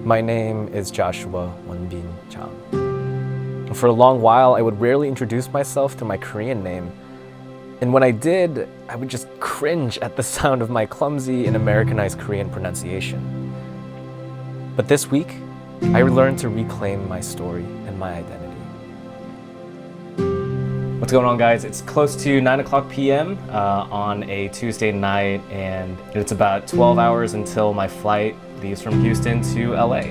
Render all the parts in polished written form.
My name is Joshua Wonbin Chang. For a long while, I would rarely introduce myself through my Korean name. And when I did, I would just cringe at the sound of my clumsy and Americanized Korean pronunciation. But this week, I learned to reclaim my story and my identity. What's going on, guys? It's close to 9 o'clock p.m. On a Tuesday night, and it's about 12 hours until my flight leaves from Houston to LA.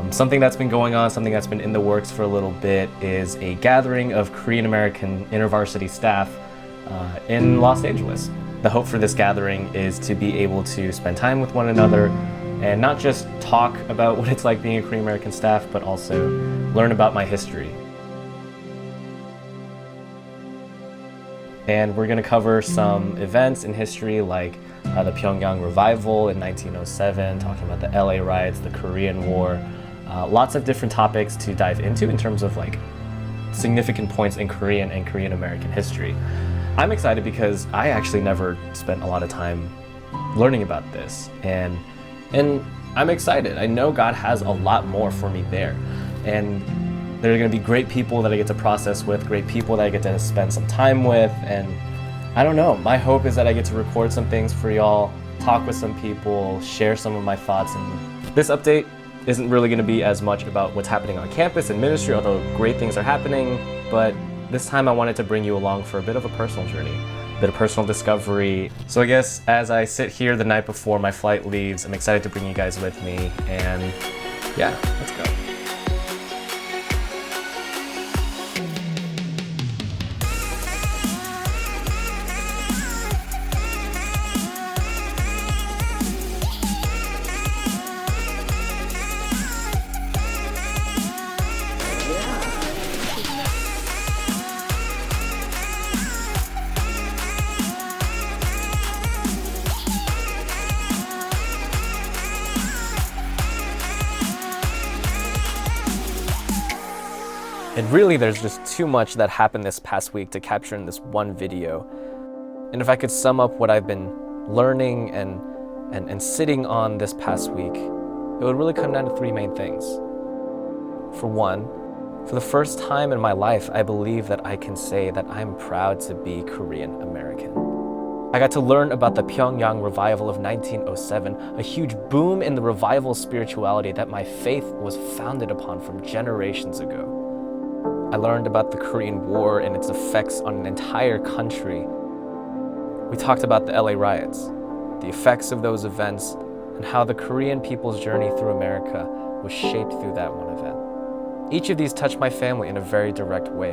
Something that's been going on, something that's been in the works for a little bit, is a gathering of Korean American InterVarsity staff in Los Angeles. The hope for this gathering is to be able to spend time with one another and not just talk about what it's like being a Korean American staff, but also learn about my history. And we're going to cover some events in history like the Pyongyang Revival in 1907, talking about the LA riots, the Korean War, lots of different topics to dive into in terms of like significant points in Korean and Korean American history. I'm excited because I actually never spent a lot of time learning about this, and I'm excited. I know God has a lot more for me there, and there are going to be great people that I get to process with, great people that I get to spend some time with, and I don't know, my hope is that I get to record some things for y'all, talk with some people, share some of my thoughts. And this update isn't really going to be as much about what's happening on campus and ministry, although great things are happening, but this time I wanted to bring you along for a bit of a personal journey, a bit of personal discovery. So I guess as I sit here the night before my flight leaves, I'm excited to bring you guys with me, and yeah, let's go. And really, there's just too much that happened this past week to capture in this one video. And if I could sum up what I've been learning and sitting on this past week, it would really come down to three main things. For one, for the first time in my life, I believe that I can say that I'm proud to be Korean American. I got to learn about the Pyongyang Revival of 1907, a huge boom in the revival spirituality that my faith was founded upon from generations ago. I learned about the Korean War and its effects on an entire country. We talked about the LA riots, the effects of those events, and how the Korean people's journey through America was shaped through that one event. Each of these touched my family in a very direct way,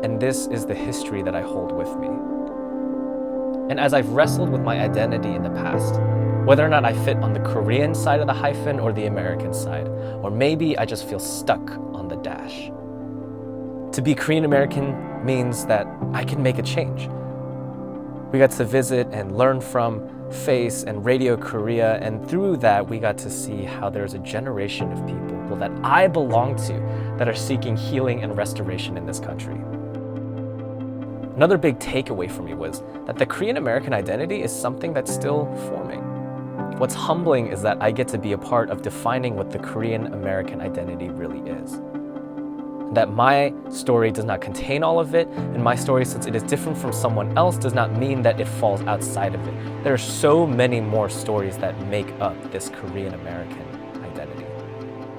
and this is the history that I hold with me. And as I've wrestled with my identity in the past, whether or not I fit on the Korean side of the hyphen or the American side, or maybe I just feel stuck on the dash. To be Korean American means that I can make a change. We got to visit and learn from FACE and Radio Korea, and through that we got to see how there's a generation of people that I belong to that are seeking healing and restoration in this country. Another big takeaway for me was that the Korean American identity is something that's still forming. What's humbling is that I get to be a part of defining what the Korean American identity really is. That my story does not contain all of it, and my story, since it is different from someone else, does not mean that it falls outside of it. There are so many more stories that make up this Korean American identity.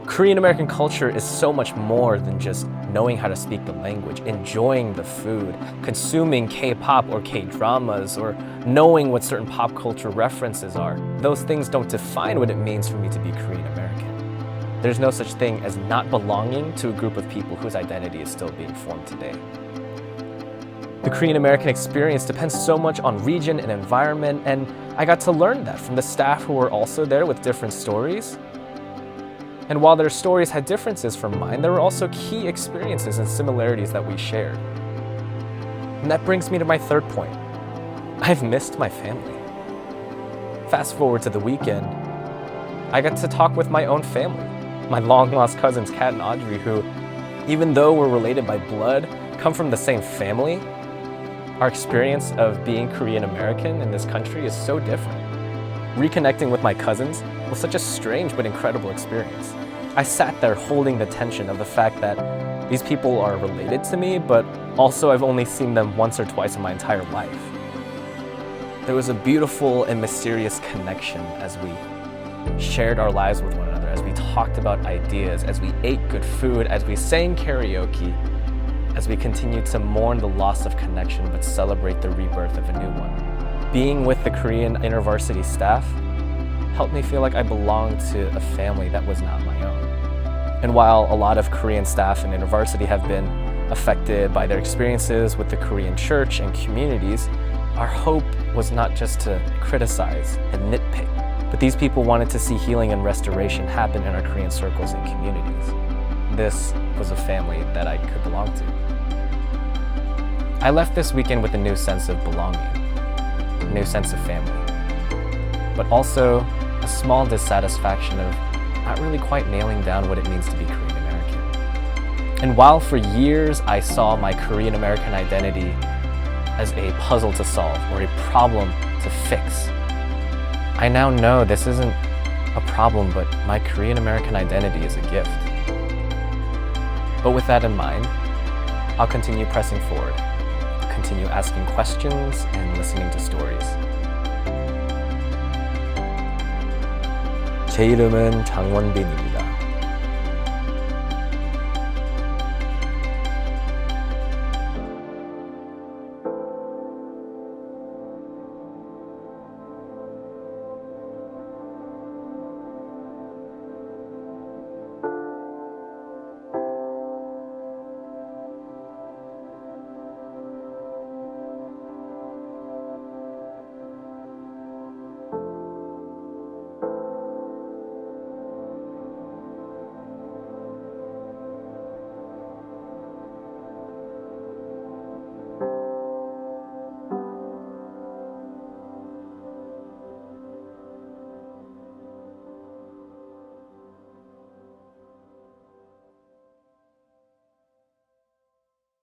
Korean American culture is so much more than just knowing how to speak the language, enjoying the food, consuming K-pop or K-dramas, or knowing what certain pop culture references are. Those things don't define what it means for me to be Korean American. There's no such thing as not belonging to a group of people whose identity is still being formed today. The Korean American experience depends so much on region and environment, and I got to learn that from the staff who were also there with different stories. And while their stories had differences from mine, there were also key experiences and similarities that we shared. And that brings me to my third point. I've missed my family. Fast forward to the weekend, I got to talk with my own family. My long-lost cousins, Kat and Audrey, who, even though we're related by blood, come from the same family. Our experience of being Korean American in this country is so different. Reconnecting with my cousins was such a strange but incredible experience. I sat there holding the tension of the fact that these people are related to me, but also I've only seen them once or twice in my entire life. There was a beautiful and mysterious connection as we shared our lives with one another, as we talked about ideas, as we ate good food, as we sang karaoke, as we continued to mourn the loss of connection but celebrate the rebirth of a new one. Being with the Korean InterVarsity staff helped me feel like I belonged to a family that was not my own. And while a lot of Korean staff in InterVarsity have been affected by their experiences with the Korean church and communities, our hope was not just to criticize and nitpick, but these people wanted to see healing and restoration happen in our Korean circles and communities. This was a family that I could belong to. I left this weekend with a new sense of belonging, a new sense of family, but also a small dissatisfaction of not really quite nailing down what it means to be Korean American. And while for years I saw my Korean American identity as a puzzle to solve or a problem to fix, I now know this isn't a problem, but my Korean American identity is a gift. But with that in mind, I'll continue pressing forward, continue asking questions and listening to stories. 제 이름은 장원빈입니다.